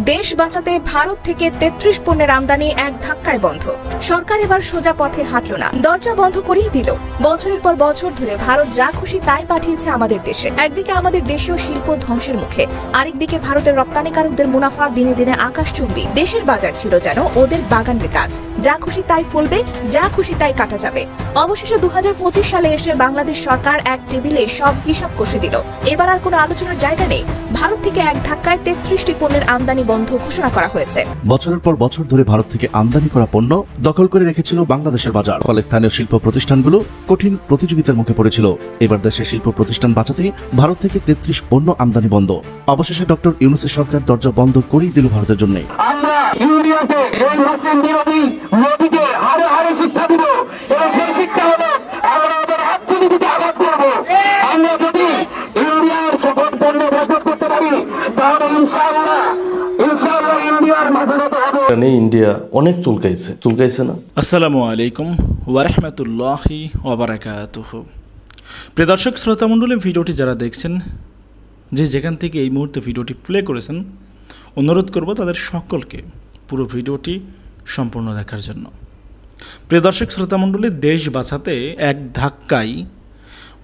দেশ বাঁচাতে ভারত থেকে ৩৩ পণ্যের আমদানি এক ধাক্কায় বন্ধ। সরকার এবার সোজা পথে হাঁটল না, দরজা বন্ধ করেই দিল। বছরের পর বছর ধরে ভারত যা খুশি তাই পাঠিয়েছে আমাদের দেশে। একদিকে আমাদের দেশীয় শিল্প ধ্বংসের মুখে, আরেকদিকে ভারতের রপ্তানিকারকদের মুনাফা দিনে দিনে আকাশচুম্বী। দেশের বাজার ছিল যেন ওদের বাগানের গাছ, যা খুশি তাই ফলবে, যা খুশি তাই কাটা যাবে। অবশেষে ২০২৫ সালে এসে বাংলাদেশ সরকার এক টেবিলে সব হিসাব কষে দিল। এবার আর কোনো আলোচনার জায়গা নেই। ভারত থেকে এক ধাক্কায় ৩৩টি পণ্যের আমদানি বন্ধ ঘোষণা করা হয়েছে। বছরের পর বছর ধরে ভারত থেকে আমদানি করা পণ্য দখল করে রেখেছিল বাংলাদেশের বাজার। ফলে স্থানীয় শিল্প প্রতিষ্ঠানগুলো কঠিন প্রতিযোগিতার মুখে পড়েছিল। এবার দেশের শিল্প প্রতিষ্ঠান বাঁচাতে ভারত থেকে ৩৩ পণ্য আমদানি বন্ধ। অবশেষে ডক্টর ইউনূসের সরকার দরজা বন্ধ করেই দিল ভারতের জন্য। আমরা ইউনিয়নকে এই মুসলিম বিরোধী মোদীকে হারে হারে শিক্ষা দিব, এবং সেই শিক্ষা হলো আমরা আমাদের অর্থনীতিতে আঘাত করব। আমরা যদি ইন্ডিয়ার সকল পণ্য বয়কট করতে পারি তাহলে ইনশাআল্লাহ ইন্ডিয়ার মাথানত হবে। ইন্ডিয়া অনেক চুলকাইছে না। আসসালামু আলাইকুম ওয়া রাহমাতুল্লাহি ওয়া বারাকাতুহু। প্রিয় দর্শক শ্রোতা মণ্ডলী, ভিডিওটি যারা দেখছেন, যেখান থেকে এই মুহূর্তে ভিডিওটি প্লে করেছেন, অনুরোধ করব তাদের সকলকে পুরো ভিডিওটি সম্পূর্ণ দেখার জন্য। প্রিয় দর্শক শ্রোতা মণ্ডলী, দেশ বাঁচাতে এক ধাক্কায়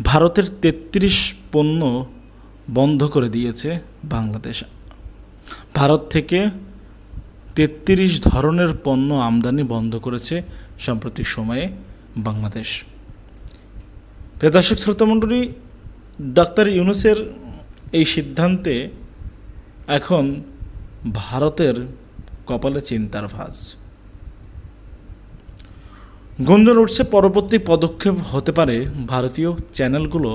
ভারতের ৩৩ পণ্য বন্ধ করে দিয়েছে বাংলাদেশ। ভারত থেকে ৩৩ ধরনের পণ্য আমদানি বন্ধ করেছে সাম্প্রতিক সময়ে বাংলাদেশ। প্রিয় দর্শক শ্রোতা মণ্ডলী, ডক্টর ইউনূসের এই সিদ্ধান্তে এখন ভারতের কপালে চিন্তার ভাঁজ। গুঞ্জন উঠছে পরবর্তী পদক্ষেপ হতে পারে ভারতীয় চ্যানেলগুলো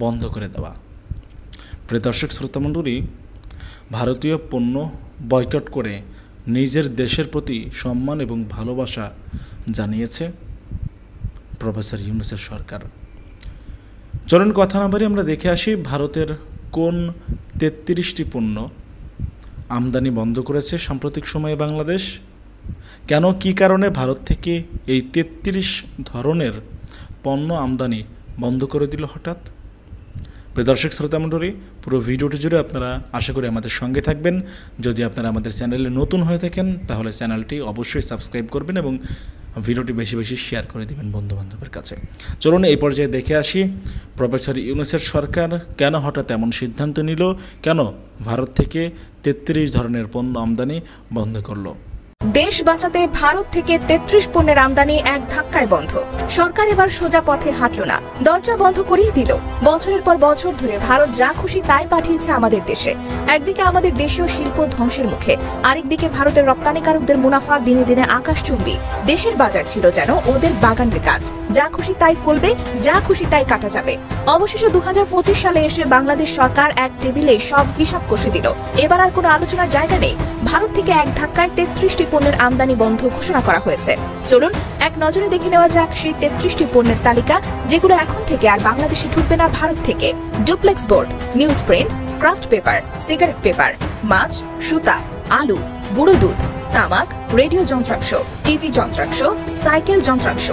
বন্ধ করে দেওয়া। প্রিয় দর্শক শ্রোতা মণ্ডলী, ভারতীয় পণ্য বয়কট করে নিজের দেশের প্রতি সম্মান এবং ভালোবাসা জানিয়েছে প্রফেসর ইউনূসের সরকার। চলুন কথা না বাড়িয়ে আমরা দেখে আসি ভারতের কোন ৩৩টি পণ্য আমদানি বন্ধ করেছে সাম্প্রতিক সময়ে বাংলাদেশ, কেন কী কারণে ভারত থেকে এই ৩৩ ধরনের পণ্য আমদানি বন্ধ করে দিল হঠাৎ। প্রিয় দর্শক শ্রোতা মণ্ডলী, পুরো ভিডিওটি জুড়ে আপনারা আশা করি আমাদের সঙ্গে থাকবেন। যদি আপনারা আমাদের চ্যানেলে নতুন হয়ে থাকেন তাহলে চ্যানেলটি অবশ্যই সাবস্ক্রাইব করবেন এবং ভিডিওটি বেশি বেশি শেয়ার করে দেবেন বন্ধুবান্ধবের কাছে। চলুন এই পর্যায়ে দেখে আসি প্রফেসর ইউনূসের সরকার কেন হঠাৎ এমন সিদ্ধান্ত নিল, কেন ভারত থেকে ৩৩ ধরনের পণ্য আমদানি বন্ধ করলো। দেশ বাঁচাতে ভারত থেকে ৩৩ পণ্যের আমদানি এক ধাক্কায় বন্ধ। সরকার এবার সোজা পথে হাঁটল না, দরজা বন্ধ করেই দিল। বছরের পর বছর ধরে ভারত যা খুশি তাই পাঠিয়েছে আমাদের দেশে। একদিকে আমাদের দেশীয় শিল্প ধ্বংসের মুখে, আরেকদিকে ভারতের রপ্তানিকারকদের মুনাফা দিনে দিনে আকাশচুম্বী। দেশের বাজার ছিল যেন ওদের বাগানের গাছ, যা খুশি তাই ফলবে, যা খুশি তাই কাটা যাবে। অবশেষে ২০২৫ সালে এসে বাংলাদেশ সরকার এক টেবিলে সব হিসাব কষে দিল। এবার আর কোনো আলোচনার জায়গা নেই। ভারত থেকে এক ধাক্কায় ৩৩টি পণ্যের আমদানি বন্ধ ঘোষণা করা হয়েছে। চলুন এক নজরে দেখে নেওয়া যাক সেই ৩৩টি পণ্যের তালিকা, যেগুলো এখন থেকে আর বাংলাদেশে ঢুকবে না ভারত থেকে। Duplex board, news print, kraft paper, cigarette paper, মাছ, সুতা, আলু, গুঁড়ো দুধ, তামাক, রেডিও যন্ত্রাংশ, টিভি যন্ত্রাংশ, সাইকেল যন্ত্রাংশ,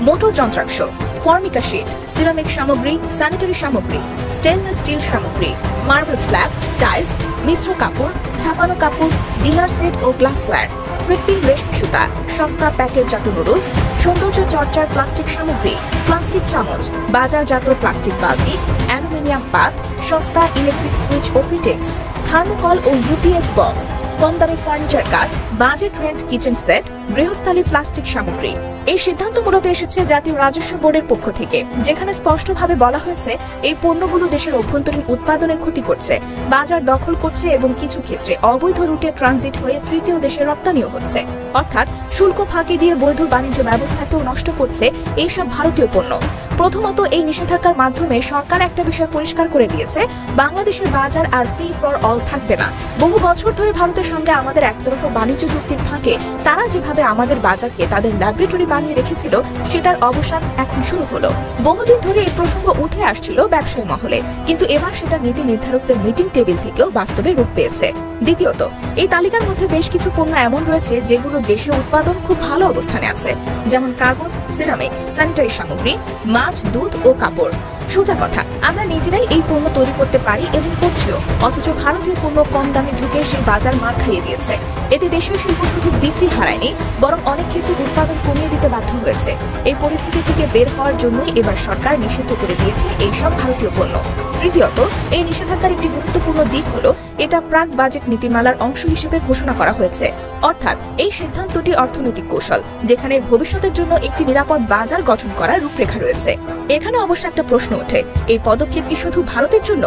মোটর যন্ত্রাংশ, ফর্মিকা শিট, সিরামিক সামগ্রী, স্যানিটারি সামগ্রী, স্টেনলেস স্টিল সামগ্রী, মার্বেল স্ল্যাব, টাইলস, মিশ্র কাপড়, ছাপানো কাপড়, ডিনার সেট ও গ্লাসওয়্যার, কৃত্রিম রেশমি সুতা, সস্তা প্যাকেটজাত নুডলস, সৌন্দর্য চর্চার প্লাস্টিক সামগ্রী, প্লাস্টিক চামচ, বাজারজাত প্লাস্টিক বালতি, অ্যালুমিনিয়াম পাত, সস্তা ইলেকট্রিক সুইচ ও ফিটিংস, থার্মোকল ও ইউপিএস বক্স, কম দামি ফার্নিচার কাঠ, বাজেট রেঞ্জ কিচেন সেট, গৃহস্থালী প্লাস্টিক সামগ্রী। এই সিদ্ধান্ত মূলত এসেছে জাতীয় রাজস্ব বোর্ডের পক্ষ থেকে, যেখানে স্পষ্টভাবে বলা হয়েছে এই পণ্যগুলো দেশের অভ্যন্তরীণ উৎপাদনের ক্ষতি করছে, বাজার দখল করছে এবং কিছু ক্ষেত্রে অবৈধ রুটে ট্রানজিট হয়ে তৃতীয় দেশে রপ্তানিও হচ্ছে। অর্থাৎ শুল্ক ফাঁকি দিয়ে বৈধ বাণিজ্য ব্যবস্থাকেও নষ্ট করছে এইসব ভারতীয় পণ্য। প্রথমত, এই নিষেধাজ্ঞার মাধ্যমে সরকার একটা বিষয় পরিষ্কার করে দিয়েছে, বাংলাদেশের বাজার আর ফ্রি ফর অল থাকবে না। বহু বছর ধরে ভারতের সঙ্গে আমাদের একতরফা বাণিজ্য চুক্তির ফাঁকে তারা যেভাবে আমাদের বাজারকে তাদের ল্যাবরেটরি বানিয়ে রেখেছিল, সেটার অবসান এখন শুরু হলো। বহুদিন ধরে এই প্রসঙ্গ উঠে আসছিল ব্যবসায়ী মহলে, কিন্তু এবার সেটা নীতি নির্ধারকদের মিটিং টেবিল থেকেও বাস্তবে রূপ পেয়েছে। দ্বিতীয়ত, এই তালিকার মধ্যে বেশ কিছু পণ্য এমন রয়েছে যেগুলোর দেশীয় উৎপাদন খুব ভালো অবস্থানে আছে, যেমন কাগজ, সিরামিক, স্যানিটারি সামগ্রী, মাছ, মাছ, দুধ ও কাপড়। সোজা কথা, আমরা নিজেরাই এই পণ্য তৈরি করতে পারি এবং করছিও, অথচ ভারতীয় পণ্য কম দামে ঢুকে সেই বাজার মার খাইয়ে দিয়েছে। এতে দেশীয় শিল্প শুধু বিক্রি হারায়নি, বরং অনেক ক্ষেত্রে উৎপাদন কমিয়ে দিতে বাধ্য হয়েছে। এই পরিস্থিতি থেকে বের হওয়ার জন্যই এবার সরকার নিষিদ্ধ করে দিয়েছে এইসব ভারতীয় পণ্য। তৃতীয়ত, এই নিষেধাজ্ঞার একটি গুরুত্বপূর্ণ দিক হলো এটা প্রাক বাজেট নীতিমালার অংশ হিসেবে ঘোষণা করা হয়েছে। অর্থাৎ এই সিদ্ধান্তটি অর্থনৈতিক কৌশল, যেখানে ভবিষ্যতের জন্য একটি নিরাপদ বাজার গঠন করার রূপরেখা রয়েছে। এখানে অবশ্য একটা প্রশ্ন ওঠে, এই পদক্ষেপ কি শুধু ভারতের জন্য?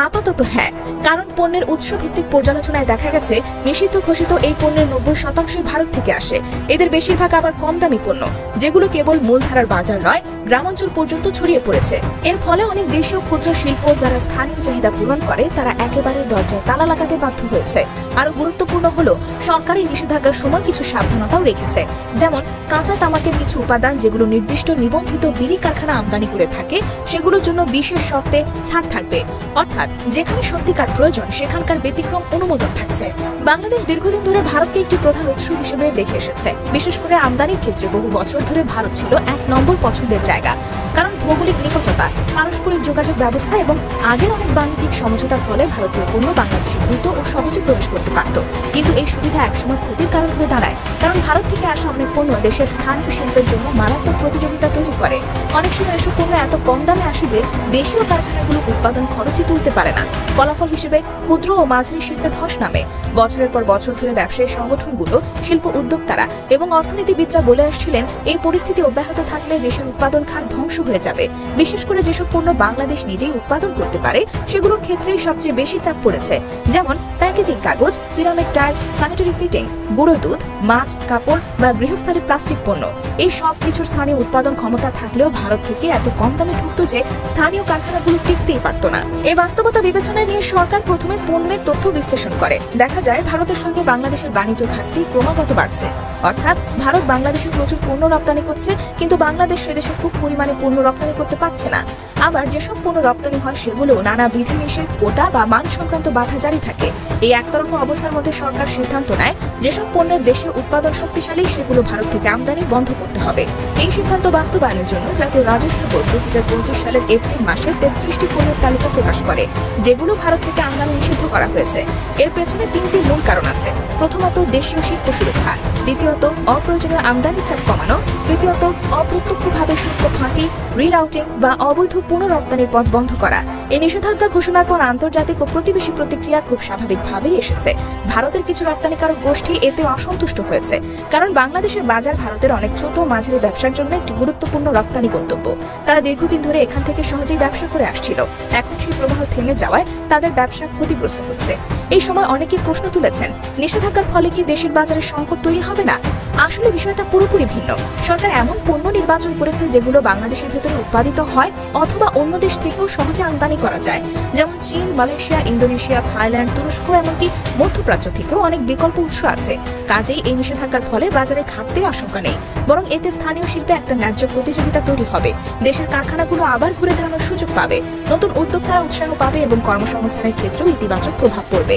আপাতত হ্যাঁ, কারণ পণ্যের উৎস ভিত্তিক পর্যালোচনায় দেখা গেছে নিষিদ্ধ ঘোষিত এই পণ্যের 90% ভারত থেকে আসে। এদের বেশিরভাগ আবার কম দামি পণ্য, যেগুলো কেবল মূলধারার বাজার নয়, গ্রামাঞ্চল পর্যন্ত ছড়িয়ে পড়েছে। এর ফলে অনেক দেশীয় ক্ষুদ্র শিল্প যারা স্থানীয় চাহিদা পূরণ করে তারা একেবারে দরজায় তালা লাগাতে বাধ্য হয়েছে। আরো গুরুত্বপূর্ণ হলো সরকারি নিষেধাজ্ঞার সময় কিছু সাবধানতাও রেখেছে, যেমন কাঁচা তামাকের কিছু উপাদান যেগুলো নির্দিষ্ট নিবন্ধিত বিড়ি কারখানা আমদানি করে থাকে সেগুলোর জন্য বিশেষ শর্তে ছাড় থাকবে। অর্থাৎ যেখানে সত্যিকার প্রয়োজন সেখানকার ব্যতিক্রম অনুমোদন থাকছে। বাংলাদেশ দীর্ঘদিন ধরে ভারতকে একটি প্রধান উৎস হিসেবে দেখে এসেছে। বিশেষ করে আমদানির ক্ষেত্রে বহু বছর ধরে ভারত ছিল 1 নম্বর পছন্দের জায়গা, কারণ ভৌগোলিক নিকটতা, পারস্পরিক যোগাযোগ ব্যবস্থা এবং আগের অনেক বাণিজ্যিক সমঝোতার ফলে ভারতীয় পণ্য বাংলাদেশে দ্রুত ও সহজে প্রবেশ করতে পারত। কিন্তু এই সুবিধা একসময় ক্ষতির কারণ হয়ে দাঁড়ায়, কারণ ভারত থেকে আসা অনেক পণ্য দেশের স্থানীয় শিল্পের জন্য মারাত্মক প্রতিযোগিতা তৈরি করে। অনেক সময় এসব পণ্য এত কম দামে আসে যে দেশীয় কারখানাগুলো উৎপাদন খরচই তুলতে পারে না। ফলাফল হিসেবে ক্ষুদ্র ও মাঝারি শিল্পে ধস নামে। বছরের পর বছর ধরে ব্যবসায়ী সংগঠনগুলো, শিল্প উদ্যোক্তারা এবং অর্থনীতিবিদরা বলে আসছিলেন এই পরিস্থিতি অব্যাহত থাকলে দেশের উৎপাদন খাত ধ্বংস হয়ে যাবে। বিশেষ করে যেসব পণ্য বাংলাদেশ নিজেই উৎপাদন করতে পারে সেগুলোর ক্ষেত্রেই সবচেয়ে বেশি চাপ পড়েছে, যেমন প্যাকেজিং কাগজ, সিরামিক টাইলস, স্যানিটারি ফিটিংস, গুঁড়ো দুধ, মাছ, কাপড় বা গৃহস্থালির প্লাস্টিক পণ্য। এই সব কিছুর স্থানীয় উৎপাদন ক্ষমতা থাকলেও ভারত থেকে এত কম দামে ঢুকত যে স্থানীয় কারখানাগুলো টিকতেই পারত না। এই বাস্তবতা বিবেচনায় নিয়ে সরকার প্রথমে পণ্যের তথ্য বিশ্লেষণ করে। দেখা যায় ভারতের সঙ্গে বাংলাদেশের বাণিজ্য ঘাটতি ক্রমাগত বাড়ছে। অর্থাৎ ভারত বাংলাদেশে প্রচুর পণ্য রপ্তানি করছে, কিন্তু বাংলাদেশ সেদেশে খুব পরিমাণে পণ্য রপ্তানি করতে পারছে না। আবার যেসব পণ্য রপ্তানি হয় সেগুলো নানা বিধিনিষেধ, কোটা বা মান সংক্রান্ত বাধা জারি থাকে। এই একতরফা অবস্থার মধ্যে সরকার সিদ্ধান্ত নেয় যেসব পণ্যের দেশে উৎপাদন শক্তিশালী সেগুলো ভারত থেকে আমদানি বন্ধ করতে হবে। এই সিদ্ধান্ত বাস্তবায়নের জন্য জাতীয় রাজস্ব বোর্ড 2025 সালের এপ্রিল মাসে 33টি পণ্যের তালিকা প্রকাশ করে, যেগুলো ভারত থেকে আমদানি নিষিদ্ধ করা হয়েছে। এর পেছনে 3টি মূল কারণ আছে। প্রথমত, দেশীয় শিল্প সুরক্ষা; দ্বিতীয়ত, অপ্রয়োজনীয় আমদানির চাপ কমানো; তৃতীয়ত, অপ্রত্যক্ষভাবে শুল্ক ফাঁকি, রিরাউটিং বা অবৈধ পুনঃরপ্তানির পথ বন্ধ করা। এই নিষেধাজ্ঞা ঘোষণার পর আন্তর্জাতিক ও প্রতিবেশী প্রতিক্রিয়া খুব স্বাভাবিকভাবেই এসেছে। ভারতের কিছু রপ্তানিকারক গোষ্ঠী এতে অসন্তুষ্ট হয়েছে, কারণ বাংলাদেশের বাজার ভারতের অনেক ছোট মাঝারি ব্যবসার জন্য একটি গুরুত্বপূর্ণ রপ্তানি গন্তব্য। তারা দীর্ঘদিন ধরে এখান থেকে সহজেই ব্যবসা করে আসছিল। এখন সেই প্রবাহ থেমে যাওয়ায় তাদের ব্যবসা ক্ষতিগ্রস্ত হচ্ছে। এই সময় অনেকেই প্রশ্ন তুলেছেন, নিষেধাজ্ঞার ফলে কি দেশের বাজারে সংকট তৈরি হবে না? আসলে বিষয়টা পুরোপুরি ভিন্ন। সরকার এমন পণ্য নির্বাচন করেছে যেগুলো বাংলাদেশের ভেতরে উৎপাদিত হয় অথবা অন্য দেশ থেকেও সহজে আমদানি করা যায়, যেমন চীন, মালয়েশিয়া, ইন্দোনেশিয়া, থাইল্যান্ড, তুরস্ক, এমনকি মধ্যপ্রাচ্য থেকেও অনেক বিকল্প উৎস আছে। কাজেই এই নিষেধাজ্ঞার ফলে বাজারে ঘাটতির আশঙ্কা নেই, বরং এতে স্থানীয় শিল্পে একটা ন্যায্য প্রতিযোগিতা তৈরি হবে। দেশের কারখানাগুলো আবার ঘুরে দাঁড়ানোর সুযোগ পাবে, নতুন উদ্যোক্তারা উৎসাহ পাবে এবং কর্মসংস্থানের ক্ষেত্রেও ইতিবাচক প্রভাব পড়বে।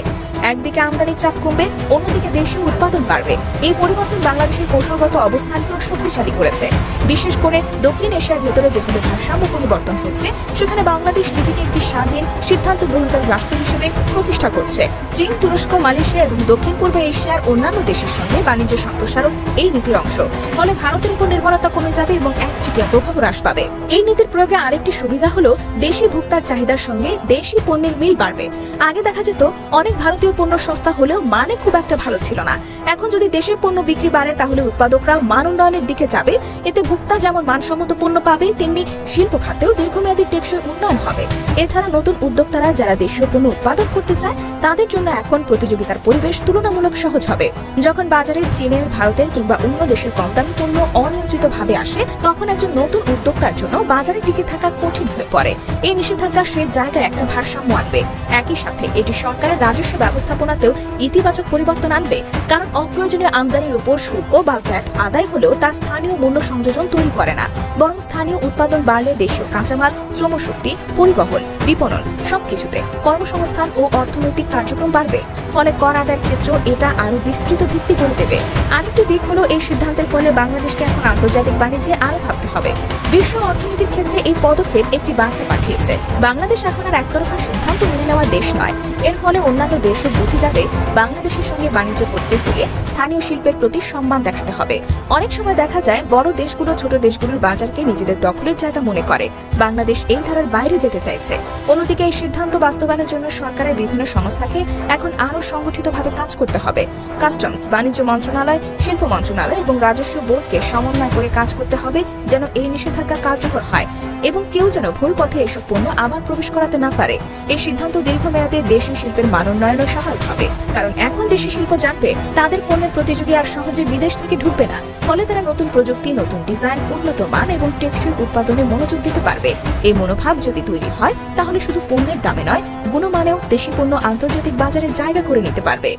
একদিকে আমদানির চাপ কমবে, অন্যদিকে দেশীয় উৎপাদন বাড়বে। এই পরিবর্তন বাংলাদেশের কৌশলগত অবস্থানকেও শক্তিশালী করেছে। বিশেষ করে দক্ষিণ এশিয়ার ভেতরে যেখানে ভারসাম্য পরিবর্তন হচ্ছে, সেখানে বাংলাদেশ নিজেকে একটি স্বাধীন সিদ্ধান্ত গ্রহণকারী রাষ্ট্র হিসেবে প্রতিষ্ঠা করছে। চীন, তুরস্ক, মালয়েশিয়া এবং দক্ষিণ পূর্ব এশিয়ার অন্যান্য দেশের সঙ্গে বাণিজ্য সম্প্রসারণ এই নীতির অংশ। ফলে ভারতের উপর নির্ভরতা কমে যাবে এবং একচেটিয়া প্রভাব হ্রাস পাবে। এই নীতির প্রয়োগে আরেকটি সুবিধা হলো দেশি ভোক্তার চাহিদার সঙ্গে দেশি পণ্যের মিল বাড়বে। আগে দেখা যেত অনেক ভারতীয় পণ্য সস্তা হলেও মানে খুব একটা ভালো ছিল না। এখন যদি দেশের পণ্য বিক্রি বাড়ে তাহলে উৎপাদকরা মান উন্নয়নের দিকে যাবে। এতে ভোক্তা যেমন মানসম্মত পণ্য পাবে, তেমনি শিল্প খাতেও দীর্ঘমেয়াদী টেকসই উন্নয়ন হবে। এছাড়া নতুন উদ্যোক্তারা যারা দেশীয় পণ্য উৎপাদন করতে চায় তাদের জন্য এখন প্রতিযোগিতার পরিবেশ তুলনামূলক সহজ হবে। যখন বাজারে চীনের, ভারতের কিংবা অন্য দেশের কম দামি পণ্য অনিয়ন্ত্রিতভাবে আসে, তখন একজন নতুন উদ্যোক্তার জন্য বাজারে টিকে থাকা কঠিন হয়ে পড়ে। এই নিষেধাজ্ঞা সেই জায়গায় একটা ভারসাম্য আনবে। একই সাথে এটি সরকারের রাজস্ব ব্যবস্থাপনাতেও ইতিবাচক পরিবর্তন আনবে, কারণ অপ্রয়োজনীয় আমদানির উপর শুল্ক বা ভ্যাট আদায় হলেও তা স্থানীয় মূল্য সংযোজন তৈরি করে না, বরং স্থানীয় উৎপাদন বাড়লে দেশীয় কাঁচামাল, শ্রমশক্তি, পরিবহন, বিপণন সবকিছুতে কর্মসংস্থান ও অর্থনৈতিক কার্যক্রম বাড়বে। ফলে কর আদায়ের ক্ষেত্রেও এটা আরো বিস্তৃত ভিত্তি করে দেবে। আরেকটি দিক হলো এই সিদ্ধান্তের ফলে বাংলাদেশ বাংলাদেশকে এখন আন্তর্জাতিক বাণিজ্যে আরো ভাবতে হবে। বিশ্ব অর্থনীতির ক্ষেত্রে এই পদক্ষেপ একটি বার্তা পাঠিয়েছে। বাংলাদেশ এখন আর একতরফা সিদ্ধান্ত মেনে নেওয়া দেশ নয়। এর ফলে অন্যান্য দেশও বুঝে যাবে বাংলাদেশের সঙ্গে বাণিজ্য করতে গিয়ে স্থানীয় শিল্পের প্রতি সম্মান দেখাতে হবে। অনেক সময় দেখা যায় বড় দেশগুলো ছোট দেশগুলোর বাজারকে নিজেদের দখলের জায়গা মনে করে। বাংলাদেশ এই ধারার বাইরে যেতে চাইছে। অন্যদিকে এই সিদ্ধান্ত বাস্তবায়নের জন্য সরকারের বিভিন্ন সংস্থাকে এখন আরো সংগঠিতভাবে কাজ করতে হবে। কাস্টমস, বাণিজ্য মন্ত্রণালয়, শিল্প মন্ত্রণালয় এবং রাজস্ব বোর্ডকে সমন্বয় করে কাজ করতে হবে যেন এই নিষেধাজ্ঞা কার্যকর হয় এবং কেউ যেন ভুল পথে এসব পণ্য আবার প্রবেশ করাতে না পারে। এই সিদ্ধান্ত দীর্ঘমেয়াদে দেশীয় শিল্পের মানোন্নয়নে সহায়ক হবে, কারণ এখন দেশি শিল্প জানবে তাদের পণ্যের প্রতিযোগী আর সহজে বিদেশ থেকে ঢুকবে না। ফলে তারা নতুন প্রযুক্তি, নতুন ডিজাইন, উন্নত মান এবং টেকসই উৎপাদনে মনোযোগ দিতে পারবে। এই মনোভাব যদি তৈরি হয় তাহলে শুধু পণ্যের দামে নয়, গুণমানেও দেশি পণ্য আন্তর্জাতিক বাজারে জায়গা করে নিতে পারবে।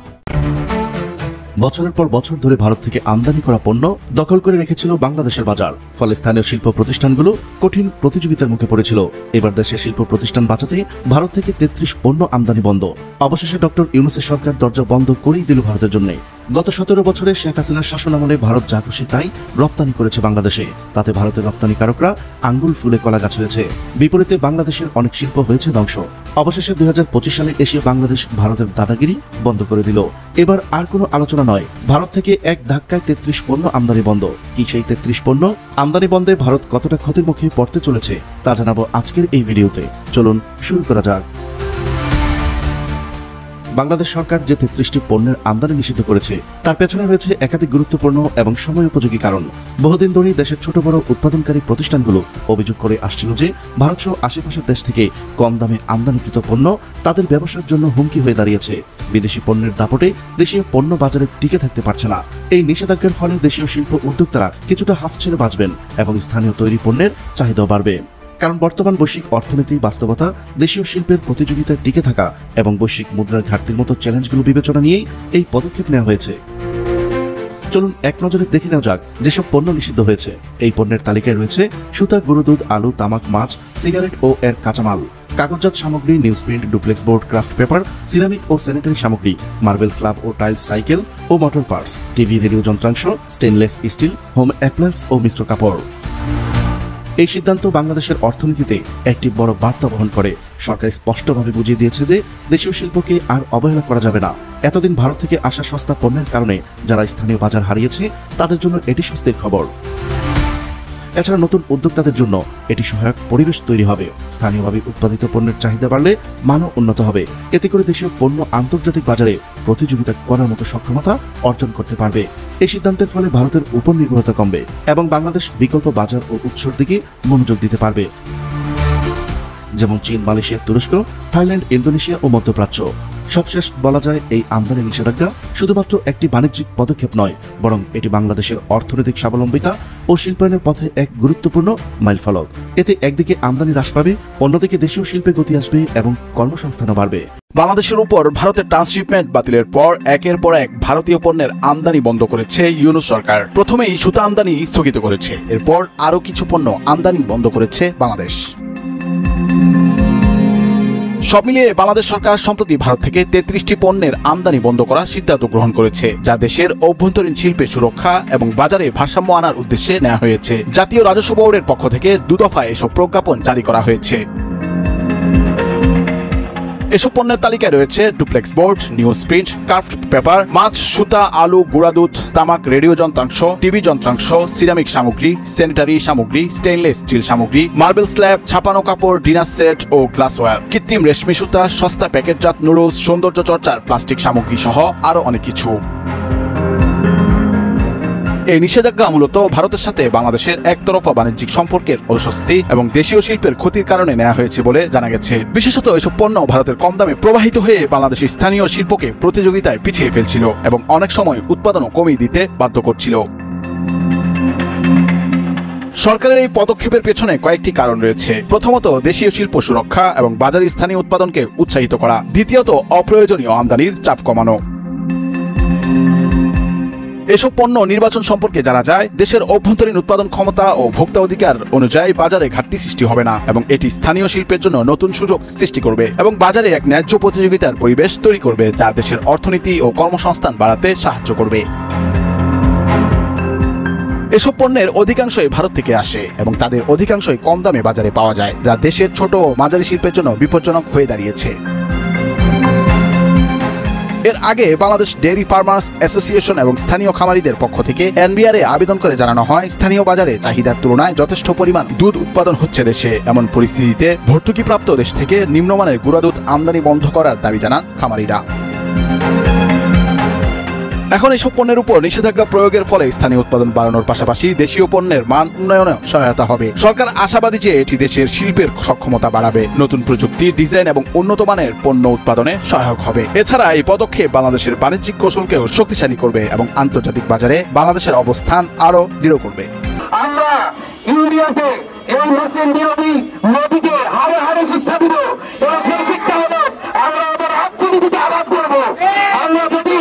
বছরের পর বছর ধরে ভারত থেকে আমদানি করা পণ্য দখল করে রেখেছিল বাংলাদেশের বাজার। ফলে স্থানীয় শিল্প প্রতিষ্ঠানগুলো কঠিন প্রতিযোগিতার মুখে পড়েছিল। এবার দেশের শিল্প প্রতিষ্ঠান বাঁচাতে ভারত থেকে 33 পণ্য আমদানি বন্ধ। অবশেষে ডক্টর ইউনূসের সরকার দরজা বন্ধ করেই দিল ভারতের জন্য। গত 17 বছরে শেখ হাসিনার শাসনামলে ভারত যা খুশি তাই রপ্তানি করেছে বাংলাদেশে। তাতে ভারতের রপ্তানিকারকরা আঙ্গুল ফুলে কলা গাছ হয়েছে। বিপরীতে বাংলাদেশের অনেক শিল্প হয়েছে ধ্বংস। অবশেষে 2025 সালে এসে বাংলাদেশ ভারতের দাদাগিরি বন্ধ করে দিল। এবার আর কোনো আলোচনা নয়, ভারত থেকে এক ধাক্কায় 33 পণ্য আমদানি বন্ধ। কি সেই 33 পণ্য আমদানি বন্ধে ভারত কতটা ক্ষতির মুখে পড়তে চলেছে তা জানাবো আজকের এই ভিডিওতে। চলুন শুরু করা যাক। বাংলাদেশ সরকার যে 33টি পণ্যের আমদানি নিষিদ্ধ করেছে তার পেছনে রয়েছে একাধিক গুরুত্বপূর্ণ এবং সময় উপযোগী কারণ। বহুদিন ধরেই দেশের ছোট বড় উৎপাদনকারী প্রতিষ্ঠানগুলো অভিযোগ করে আসছিল যে ভারত সহ আশেপাশের দেশ থেকে কম দামে আমদানিকৃত পণ্য তাদের ব্যবসার জন্য হুমকি হয়ে দাঁড়িয়েছে। বিদেশি পণ্যের দাপটে দেশীয় পণ্য বাজারে টিকে থাকতে পারছে না। এই নিষেধাজ্ঞার ফলে দেশীয় শিল্প উদ্যোক্তারা কিছুটা হাফ ছেড়ে বাঁচবেন এবং স্থানীয় তৈরি পণ্যের চাহিদাও বাড়বে। কারণ বর্তমান বৈশ্বিক অর্থনীতি বাস্তবতা, দেশীয় শিল্পের প্রতিযোগিতায় টিকে থাকা এবং বৈশ্বিক মুদ্রার ঘাটতির মতো চ্যালেঞ্জগুলো বিবেচনা নিয়েই এই পদক্ষেপ নেওয়া হয়েছে। চলুন এক নজরে দেখে নেওয়া যাক যেসব পণ্য নিষিদ্ধ হয়েছে। এই পণ্যের তালিকায় রয়েছে সুতা, গরু দুধ, আলু, তামাক, মাছ, সিগারেট ও এর কাঁচামাল, কাগজজাত সামগ্রী, news print, duplex board, kraft paper, ceramic ও স্যানিটারি সামগ্রী, মার্বেল স্ল্যাব ও টাইলস, সাইকেল ও মোটর পার্টস, টিভি, রেডিও যন্ত্রাংশ, স্টেনলেস স্টিল, হোম অ্যাপ্লায়েন্স ও মিশ্র কাপড়। এই সিদ্ধান্ত বাংলাদেশের অর্থনীতিতে একটি বড় বার্তা বহন করে। সরকার স্পষ্টভাবে বুঝিয়ে দিয়েছে যে দেশীয় শিল্পকে আর অবহেলা করা যাবে না। এতদিন ভারত থেকে আসা সস্তা পণ্যের কারণে যারা স্থানীয় বাজার হারিয়েছে তাদের জন্য এটি স্বস্তির খবর। এছাড়া নতুন উদ্যোক্তাদের জন্য এটি সহায়ক পরিবেশ তৈরি হবে। স্থানীয়ভাবে উৎপাদিত পণ্যের চাহিদা বাড়লে মানও উন্নত হবে। এতে করে দেশীয় পণ্য আন্তর্জাতিক বাজারে প্রতিযোগিতা করার মতো সক্ষমতা অর্জন করতে পারবে। এই সিদ্ধান্তের ফলে ভারতের উপর নির্ভরতা কমবে এবং বাংলাদেশ বিকল্প বাজার ও উৎসর দিকে মনোযোগ দিতে পারবে, যেমন চীন, মালয়েশিয়া, তুরস্ক, থাইল্যান্ড, ইন্দোনেশিয়া ও মধ্যপ্রাচ্য। সবশেষ বলা যায় এই আমদানি নিষেধাজ্ঞা শুধুমাত্র একটি বাণিজ্যিক পদক্ষেপ নয়, বরং এটি বাংলাদেশের অর্থনৈতিক স্বাবলম্বিতা ও শিল্পায়নের পথে এক গুরুত্বপূর্ণ মাইলফলক। এতে একদিকে আমদানি হ্রাস পাবে, অন্যদিকে দেশীয় শিল্পে গতি আসবে এবং কর্মসংস্থানও বাড়বে। বাংলাদেশের উপর ভারতের ট্রান্সশিপমেন্ট বাতিলের পর একের পর এক ভারতীয় পণ্যের আমদানি বন্ধ করেছে ইউনূস সরকার। প্রথমেই সুতা আমদানি স্থগিত করেছে, এরপর আরও কিছু পণ্য আমদানি বন্ধ করেছে বাংলাদেশ। সব মিলিয়ে বাংলাদেশ সরকার সম্প্রতি ভারত থেকে 33টি পণ্যের আমদানি বন্ধ করার সিদ্ধান্ত গ্রহণ করেছে, যা দেশের অভ্যন্তরীণ শিল্পের সুরক্ষা এবং বাজারে ভারসাম্য আনার উদ্দেশ্যে নেওয়া হয়েছে। জাতীয় রাজস্ব বোর্ডের পক্ষ থেকে 2 দফায় এসব প্রজ্ঞাপন জারি করা হয়েছে। এসব পণ্যের তালিকায় রয়েছে duplex board, news print, kraft paper, মাছ, সুতা, আলু, গুঁড়া দুধ, তামাক, রেডিও যন্ত্রাংশ, টিভি যন্ত্রাংশ, সিরামিক সামগ্রী, স্যানিটারি সামগ্রী, স্টেইনলেস স্টিল সামগ্রী, মার্বেল স্ল্যাব, ছাপানো কাপড়, ডিনার সেট ও গ্লাসওয়্যার, কৃত্রিম রেশমি সুতা, সস্তা প্যাকেটজাত নুডলস, সৌন্দর্য চর্চার প্লাস্টিক সামগ্রী সহ আরো অনেক কিছু। এই নিষেধাজ্ঞা মূলত ভারতের সাথে বাংলাদেশের একতরফা বাণিজ্যিক সম্পর্কের অস্বস্তি এবং দেশীয় শিল্পের ক্ষতির কারণে নেওয়া হয়েছে বলে জানা গেছে। বিশেষত এসব পণ্য ভারতের কম দামে প্রবাহিত হয়ে বাংলাদেশের স্থানীয় শিল্পকে প্রতিযোগিতায় পিছিয়ে ফেলছিল এবং অনেক সময় উৎপাদনও কমিয়ে দিতে বাধ্য করছিল। সরকারের এই পদক্ষেপের পেছনে কয়েকটি কারণ রয়েছে। প্রথমত, দেশীয় শিল্প সুরক্ষা এবং বাজারে স্থানীয় উৎপাদনকে উৎসাহিত করা। দ্বিতীয়ত, অপ্রয়োজনীয় আমদানির চাপ কমানো। এসব পণ্য নির্বাচন সম্পর্কে জানা যায়, দেশের অভ্যন্তরীণ উৎপাদন ক্ষমতা ও ভোক্তা অধিকার অনুযায়ী বাজারে ঘাটতি সৃষ্টি হবে না এবং এটি স্থানীয় শিল্পের জন্য নতুন সুযোগ সৃষ্টি করবে এবং বাজারে এক ন্যায্য প্রতিযোগিতার পরিবেশ তৈরি করবে, যা দেশের অর্থনীতি ও কর্মসংস্থান বাড়াতে সাহায্য করবে। এসব পণ্যের অধিকাংশই ভারত থেকে আসে এবং তাদের অধিকাংশই কম দামে বাজারে পাওয়া যায়, যা দেশের ছোট ও মাঝারি শিল্পের জন্য বিপজ্জনক হয়ে দাঁড়িয়েছে। এর আগে বাংলাদেশ ডেইরি ফার্মার্স অ্যাসোসিয়েশন এবং স্থানীয় খামারিদের পক্ষ থেকে এনবিআরে আবেদন করে জানানো হয়, স্থানীয় বাজারে চাহিদার তুলনায় যথেষ্ট পরিমাণ দুধ উৎপাদন হচ্ছে দেশে। এমন পরিস্থিতিতে ভর্তুকিপ্রাপ্ত দেশ থেকে নিম্নমানের গুঁড়া দুধ আমদানি বন্ধ করার দাবি জানান খামারিরা। এখন এসব পণ্যের উপর নিষেধাজ্ঞা প্রয়োগের ফলে স্থানীয় উৎপাদন বাড়ানোর পাশাপাশি দেশীয় পণ্যের মান উন্নয়নে সহায়তা হবে। সরকার আশাবাদী যে এটি দেশের শিল্পের সক্ষমতা বাড়াবে, নতুন প্রযুক্তি, ডিজাইন এবং উন্নত মানের পণ্য উৎপাদনে সহায়ক হবে। এছাড়া এই পদক্ষেপ বাংলাদেশের বাণিজ্যিক কৌশলকেও শক্তিশালী করবে এবং আন্তর্জাতিক বাজারে বাংলাদেশের অবস্থান আরো দৃঢ় করবে। আমরা ইন্ডিয়াতে এই মুসলিম বিরোধী মোদীকে হারে হারে শিক্ষা দিব এবং সেই শিক্ষা হলো আমরা আমাদের অর্থনীতিতে আঘাত করবো। আমরা যদি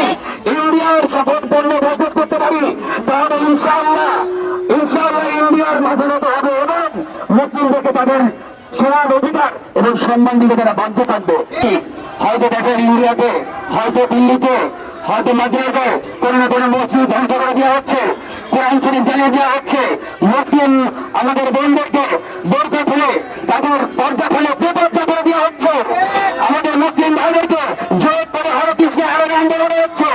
ইন্ডিয়ার সকল পণ্য বয়কট করতে পারি তাহলে ইনশাআল্লাহ ইন্ডিয়ার মাথানত হবে এবং মুসলিমদেরকে তাদের সমান অধিকার এবং সম্মান দিতে তারা বাধ্য থাকবে। হয়তো দেখেন ইন্ডিয়াতে, হয়তো দিল্লিতে, হয়তো মাদ্রাসায় কোনো না কোনো মসজিদ ধ্বংস করে দেওয়া হচ্ছে, কোরআন শরীফ জ্বালিয়ে দেওয়া হচ্ছে, মুসলিম আমাদের বোনদেরকে বোরকা খুলে তাদের পর্দা খুলে বেপর্দা করে দেওয়া হচ্ছে, আমাদের মুসলিম ভাইদেরকে জোর করে হরকৃষ্ণে আরো আন্দোলন হচ্ছে।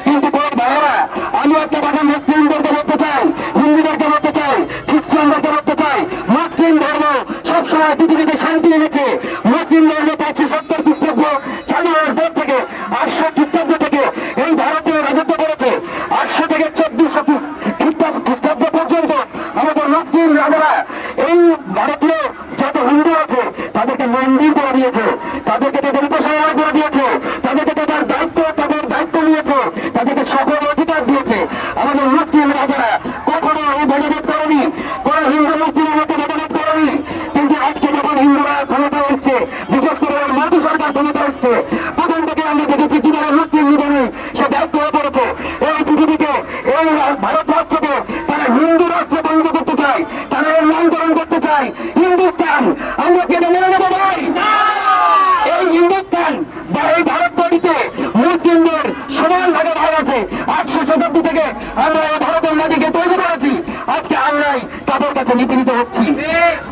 কিন্তু ভাইয়েরা, আমি একটা কথা মুসলিমদেরকে বলতে চাই, হিন্দুদেরকে বলতে চাই, খ্রিস্টানদেরকে বলতে চাই, মুসলিম ধর্ম সবসময় পৃথিবীতে শান্তি এনেছে। মুসলিম ধর্ম 570 খ্রিস্টাব্দ চালু হওয়ার পর থেকে 800 খ্রিস্টাব্দ থেকে এই ভারতীয় রাজত্ব করেছে। 800 থেকে 1400 খ্রিস্টাব্দ পর্যন্ত আমাদের মুসলিম রাজারা এই ভারতীয় যত হিন্দু আছে তাদেরকে মন্দির করে দিয়েছে, তাদেরকে তাদের উপাসনা করে দিয়েছে, তাদেরকে তাদের দায়িত্ব নিয়েছে, তাদেরকে সকল অধিকার দিয়েছে। আমাদের মুসলিম রাজারা কখনো এই ভেদাভেদ করেনি, কোন হিন্দু মুসলিমের মধ্যে ভেদাভেদ করেনি। কিন্তু আজকে যখন হিন্দুরা ক্ষমতা এসছে, বিশেষ করে মোদী সরকার ক্ষমতা এসছে, প্রথম থেকে আমরা দেখেছি কিভাবে মুসলিম জীবনে সে দায়িত্ব হয়ে পড়েছে। এই পৃথিবীকে, এই ভারতবর্ষকে তারা হিন্দু রাষ্ট্র পরিণত করতে চায়, তারা এর নামকরণ করতে চায় হিন্দুস্তান। আমরা কেটে মেনে নেবো ভাই? এই হিন্দুস্তান বা এই ভারত তৈরিতে মুসলিমদের সমান ভাগে ভাগ আছে। 800 শতাব্দী থেকে আমরা এই ভারতের মাটিকে তৈরি করেছি, আজকে আমরাই তাদের কাছে নিপীড়িত হচ্ছি।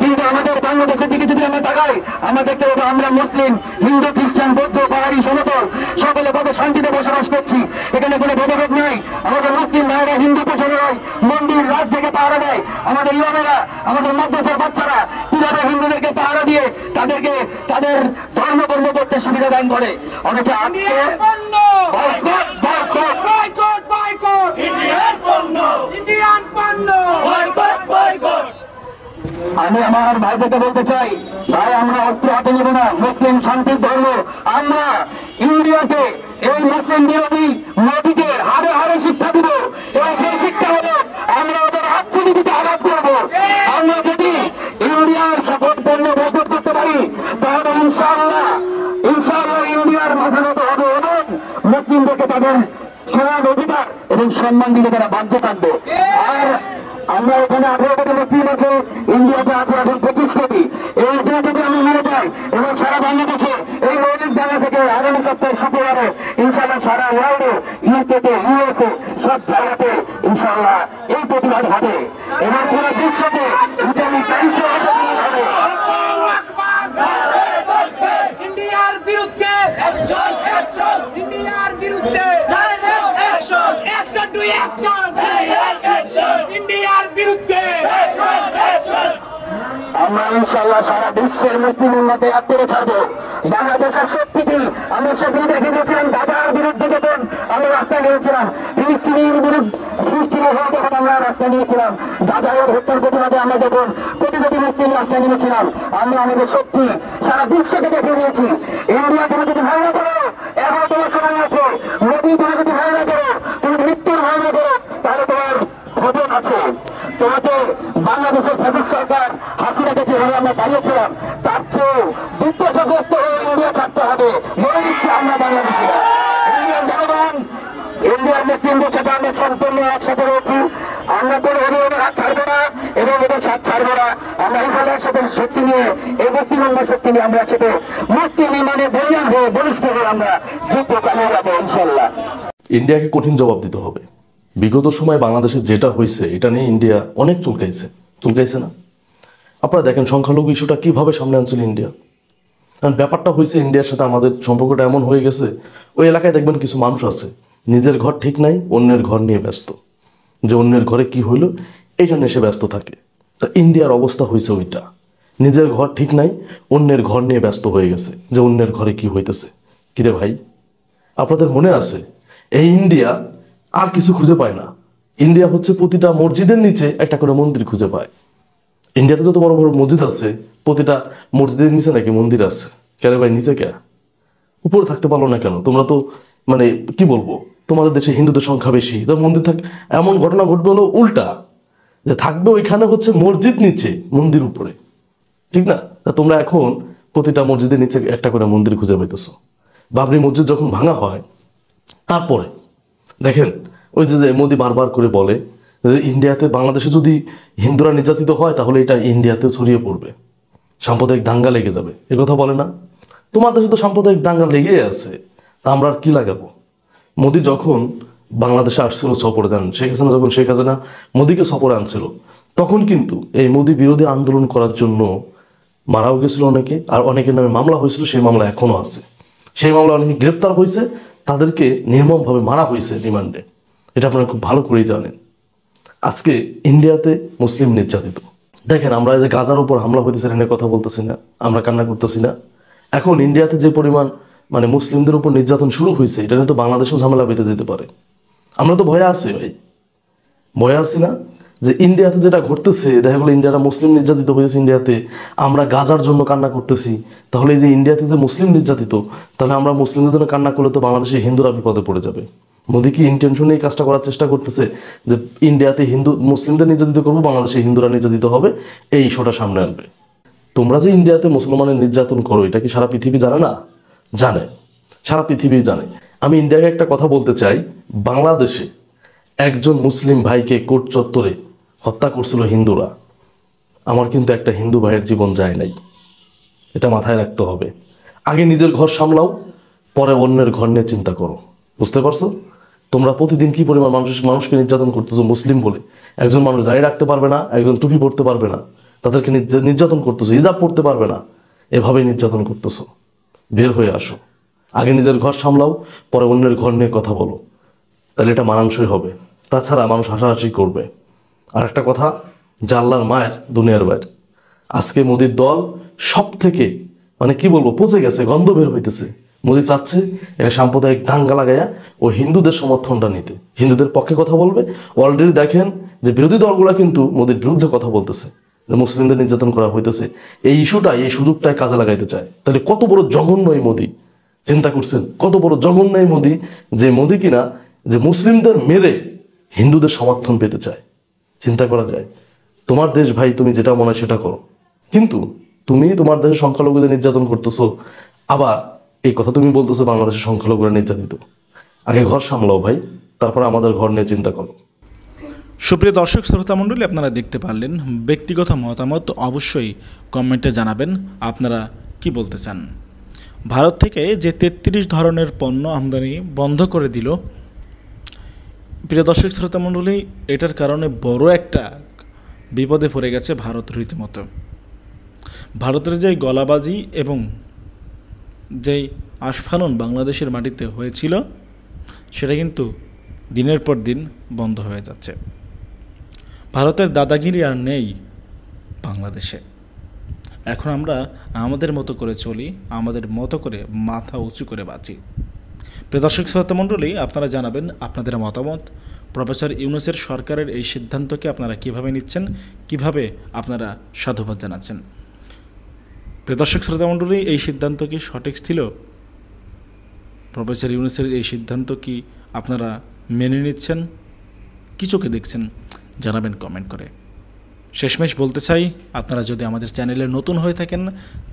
কিন্তু আমাদের বাংলাদেশের দিকে যদি আমরা তাকাই, আমরা দেখতে পাবো আমরা মুসলিম, হিন্দু, খ্রিস্টান, বৌদ্ধ, পাহাড়ি, সমতল সকলে কত শান্তিতে বসবাস করছি। এখানে কোনো ভেদাভেদ নেই। আমাদের মুসলিম ভাইয়েরা হিন্দু পোষণে হয়, মন্দির রাত থেকে পাহারা দেয়। আমাদের ইমামেরা, আমাদের মাদ্রাসার বাচ্চারা কিভাবে হিন্দুদেরকে পাহারা দিয়ে তাদেরকে তাদের ধর্মকর্ম করতে সুবিধা দান করে। অথচ আজকে আমি আমার ভাইদেরকে বলতে চাই, ভাই আমরা অস্ত্র হাতে নেব না, মুসলিম শান্তির ধর্ম। আমরা ইন্ডিয়াতে এই মুসলিম বিরোধী মোদীকে হারে হারে শিক্ষা দিব এবং সেই শিক্ষা হলো আমরা ওদের অর্থনীতিতে আঘাত করবো। আমরা যদি ইন্ডিয়ার সকল পণ্য বয়কট করতে পারি তাহলে ইনশাআল্লাহ ইন্ডিয়ার মাথানত হবে এবং মুসলিমদেরকে তাদের সমান অধিকার এবং সম্মান দিতে তারা বাধ্য থাকবে। আর আমরা এখানে 18 কোটি মুসলিম আছে, ইন্ডিয়াতে আছে এখন 25 কোটি। এই 2 কোটি আমরা মেরে যাই এবং সারা বাংলাদেশে এই মৌলিক জায়গা থেকে আগামী সপ্তাহে শুক্রবারে ইনশাআল্লাহ সারা ওয়ার্ল্ডে, ইউকেতে, ইউএসএ সব জায়গাতে ইনশাআল্লাহ এই প্রতিবাদ হবে এবং পুরো বিশ্বতে ইসলামিক টাইমসে হবে। ইন্ডিয়ার বিরুদ্ধে ইন্ডিয়ার বিরুদ্ধে ইন্ডিয়ার বিরুদ্ধে আমরা ইনশাআল্লাহ সারা বিশ্বের মুসলিম উম্মতে এক করে ছাড়বো। বাংলাদেশের শক্তিটি আমরা সেদিন দেখে দিয়েছিলাম গাজার বিরুদ্ধে, যখন আমরা রাস্তা নিয়েছিলাম, ফিলিস্তিনের হয়ে যখন আমরা রাস্তা নিয়েছিলাম, গাজার হত্যার প্রতিবাদে আমরা যখন কোটি কোটি মুসলিম রাস্তা নিয়েছিলাম, আমরা আমাদের শক্তি সারা বিশ্বকে দেখে দিয়েছি। ইন্ডিয়া তুমি যদি ভয় না করো, এখনো তোমার সময় আছে। মোদী তুমি যদি ভয় না করো, তুমি মৃত্যুর ভয় না করো, তাহলে তোমার খবর আছে। তোমাকে বাংলাদেশের ফ্যাসিস্ট সরকার হাসিনাকে যেভাবে আমরা দাঁড়িয়েছিলাম, তার চেয়েও দুর্দশাগ্রস্ত হয়ে ইন্ডিয়া ছাড়তে হবে মনে দিচ্ছি আমরা বাংলাদেশিরা। ইন্ডিয়ান জনগণ, ইন্ডিয়ার মুসলিমদের সাথে আমরা সম্পূর্ণ একসাথে রয়েছি। আমরা কোনো ওদের হাত ছাড়বো না এবং ওদের সাথ ছাড়বো না। আমরা ইনশাআল্লাহ একসাথে শক্তি নিয়ে, এই মুসলিমের শক্তি নিয়ে আমরা একসাথে মুসলিম ইমানে বলিয়ান হয়ে, বলিষ্ঠ হয়ে আমরা যুদ্ধ চালিয়ে যাবো ইনশাআল্লাহ। ইন্ডিয়াকে কঠিন জবাব দিতে হবে। বিগত সময় বাংলাদেশে যেটা হয়েছে এটা নিয়ে ইন্ডিয়া অনেক চুলকাইছে না? আপনারা দেখেন সংখ্যালঘু ইস্যুটা কিভাবে সামনে আনছিল ইন্ডিয়া। কারণ ব্যাপারটা হয়েছে ইন্ডিয়ার সাথে আমাদের সম্পর্কটা এমন হয়ে গেছে, ওই এলাকায় দেখবেন কিছু মানুষ আছে নিজের ঘর ঠিক নাই, অন্যের ঘর নিয়ে ব্যস্ত, যে অন্যের ঘরে কি হইলো এইটা নিয়ে সে ব্যস্ত থাকে। তা ইন্ডিয়ার অবস্থা হয়েছে ওইটা, নিজের ঘর ঠিক নাই, অন্যের ঘর নিয়ে ব্যস্ত হয়ে গেছে, যে অন্যের ঘরে কি হইতেছে। কিরে ভাই, আপনাদের মনে আছে এই ইন্ডিয়া আর কিছু খুঁজে পায় না। ইন্ডিয়া হচ্ছে প্রতিটা মসজিদের নিচে একটা করে মন্দির খুঁজে পায়। ইন্ডিয়াতে যত বড় বড় মসজিদ আছে, প্রতিটা মসজিদের নিচে নাকি মন্দির আছে। কেন ভাই, নিচে কে? উপরে থাকতে পারলো না কেন? তোমরা তো মানে কি বলবো, তোমাদের দেশে হিন্দুদের সংখ্যা বেশি, তো মন্দির থাক। এমন ঘটনা ঘটবে হলো উল্টা, যে থাকবে ওইখানে হচ্ছে মসজিদ নিচে মন্দির উপরে, ঠিক না? তা তোমরা এখন প্রতিটা মসজিদের নিচে একটা করে মন্দির খুঁজে পাইতেছো। বাবরি মসজিদ যখন ভাঙা হয়, তারপরে দেখেন ওই যে মোদি বারবার করে বলে যে ইন্ডিয়াতে, বাংলাদেশে যদি হিন্দুরা নির্যাতিত হয় তাহলে এটা ইন্ডিয়াতে ছড়িয়ে পড়বে, সাম্প্রদায়িক দাঙ্গা লেগে যাবে। এ কথা বলে না? তোমার দেশে তো সাম্প্রদায়িক দাঙ্গা লেগেই আছে, তা আমরা আর কি লাগাবো? মোদি যখন বাংলাদেশে আসছিল সফরে, দেন শেখ হাসিনা যখন শেখ হাসিনা মোদিকে সফরে আনছিল, তখন কিন্তু এই মোদি বিরোধী আন্দোলন করার জন্য মারাও গেছিল অনেকে, আর অনেকের নামে মামলা হয়েছিল, সেই মামলা এখনো আছে। সেই মামলা অনেকে গ্রেপ্তার হয়েছে, তাদেরকে নির্মমভাবে মারা হয়েছে রিমান্ডে। এটা আপনারা খুব ভালো করেই জানেন। আজকে ইন্ডিয়াতে মুসলিম নির্যাতিত দেখেন, আমরা যে গাজার উপর হামলা হইতেছে এটা নিয়ে কথা বলতেছি না, আমরা কান্না করতেছি না। এখন ইন্ডিয়াতে যে পরিমাণ মানে মুসলিমদের উপর নির্যাতন শুরু হয়েছে, এটা নিয়ে তো বাংলাদেশেও ঝামেলা বেঁধে যেতে পারে। আমরা তো ভয়ে আছি ভাই, ভয়ে আছি না যে ইন্ডিয়াতে যেটা ঘটতেছে, দেখা গেলো ইন্ডিয়াটা মুসলিম নির্যাতিত হয়েছে ইন্ডিয়াতে, আমরা গাজার জন্য কান্না করতেছি। তাহলে এই যে ইন্ডিয়াতে যে মুসলিম নির্যাতিত, তাহলে আমরা মুসলিমদের জন্য কান্না করলে তো বাংলাদেশে হিন্দুরা বিপদে পড়ে যাবে। মোদি কি ইন্টেনশনে এই কাজটা করার চেষ্টা করতেছে যে ইন্ডিয়াতে মুসলিমদের নির্যাতিত করবো, বাংলাদেশে হিন্দুরা নির্যাতিত হবে, এই ইস্যুটা সামনে আনবে? তোমরা যে ইন্ডিয়াতে মুসলমানের নির্যাতন করো, এটা কি সারা পৃথিবী জানে না? জানে, সারা পৃথিবী জানে। আমি ইন্ডিয়াকে একটা কথা বলতে চাই, বাংলাদেশে একজন মুসলিম ভাইকে কোর্ট চত্বরে হত্যা করছিল হিন্দুরা। আমার কিন্তু একটা হিন্দু ভাইয়ের জীবন যায় নাই, এটা মাথায় রাখতে হবে। আগে নিজের ঘর সামলাও, পরে অন্যের ঘর নিয়ে চিন্তা করো। বুঝতে পারছো? তোমরা প্রতিদিন কি পরিমাণ মানুষকে নির্যাতন করতেছো মুসলিম বলে। একজন মানুষ দাঁড়িয়ে রাখতে পারবে না, একজন টুপি পরতে পারবে না, তাদেরকে নির্যাতন করতেছো, হিজাব পড়তে পারবে না, এভাবেই নির্যাতন করতেছো। বের হয়ে আসো, আগে নিজের ঘর সামলাও, পরে অন্যের ঘর নিয়ে কথা বলো, তাহলে এটা মানানসই হবে। তাছাড়া মানুষ হাসাহাসি করবে। আর একটা কথা, জাল্লার মায়ের দুনিয়ার বাইরে। আজকে মোদির দল সব থেকে মানে কি বলবো, পচে গেছে, গন্ধ বের হইতেছে। মোদি চাচ্ছে এটা সাম্প্রদায়িক দাঙ্গা লাগাইয়া ও হিন্দুদের সমর্থনটা নিতে, হিন্দুদের পক্ষে কথা বলবে। অলরেডি দেখেন যে বিরোধী দলগুলো কিন্তু মোদির বিরুদ্ধে কথা বলতেছে, যে মুসলিমদের নির্যাতন করা হইতেছে। এই ইস্যুটা, এই সুযোগটাই কাজে লাগাইতে চায়। তাহলে কত বড় জঘন্য এই মোদি, চিন্তা করছেন? কত বড় জঘন্য এই মোদি, যে মোদি কিনা যে মুসলিমদের মেরে হিন্দুদের সমর্থন পেতে চায়। চিন্তা করা যায়? তোমার দেশ ভাই, তুমি যেটা মনে হয় সেটা করো, কিন্তু তুমি তোমার দেশের সংখ্যালঘুদের নির্যাতন করতেছো, আবার এই কথা তুমি বলতেছো বাংলাদেশের সংখ্যালঘুরা নির্যাতিত। আগে ঘর সামলাও ভাই, তারপর আমাদের ঘর নিয়ে চিন্তা করো। সুপ্রিয় দর্শক শ্রোতা মণ্ডলী, আপনারা দেখতে পারলেন। ব্যক্তিগত মতামত অবশ্যই কমেন্টে জানাবেন আপনারা কি বলতে চান। ভারত থেকে যে 33 ধরনের পণ্য আমদানি বন্ধ করে দিল, প্রিয় দর্শক শ্রোতা মণ্ডলী, এটার কারণে বড় একটা বিপদে পড়ে গেছে ভারত রীতিমতো। ভারতের যে গলাবাজি এবং যেই আস্ফালন বাংলাদেশের মাটিতে হয়েছিল, সেটা কিন্তু দিনের পর দিন বন্ধ হয়ে যাচ্ছে। ভারতের দাদাগিরি আর নেই বাংলাদেশে। এখন আমরা আমাদের মতো করে চলি, আমাদের মতো করে মাথা উঁচু করে বাঁচি। প্রিয় দর্শক শ্রোতা মণ্ডলী, আপনারা জানাবেন আপনাদের মতামত। প্রফেসর ইউনূসের সরকারের এই সিদ্ধান্তকে আপনারা কিভাবে নিচ্ছেন, কিভাবে আপনারা সাধুবাদ জানাচ্ছেন। প্রিয় দর্শক শ্রোতা মণ্ডলী, এই সিদ্ধান্ত কি সঠিক ছিল? প্রফেসর ইউনূসের এই সিদ্ধান্ত কি আপনারা মেনে নিচ্ছেন? কি চোখে দেখছেন জানাবেন কমেন্ট করে। শেষমেশ বলতে চাই, আপনারা যদি আমাদের চ্যানেলে নতুন হয়ে থাকেন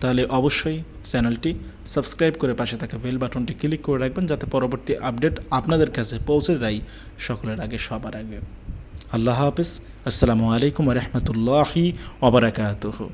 তাহলে অবশ্যই চ্যানেলটি সাবস্ক্রাইব করে পাশে থাকা বেল বাটনটি ক্লিক করে রাখবেন, যাতে পরবর্তী আপডেট আপনাদের কাছে পৌঁছে যায় সকলের আগে, সবার আগে। আল্লাহ হাফিজ। আসসালামু আলাইকুম ওয়া রাহমাতুল্লাহি ওয়া বারাকাতুহু।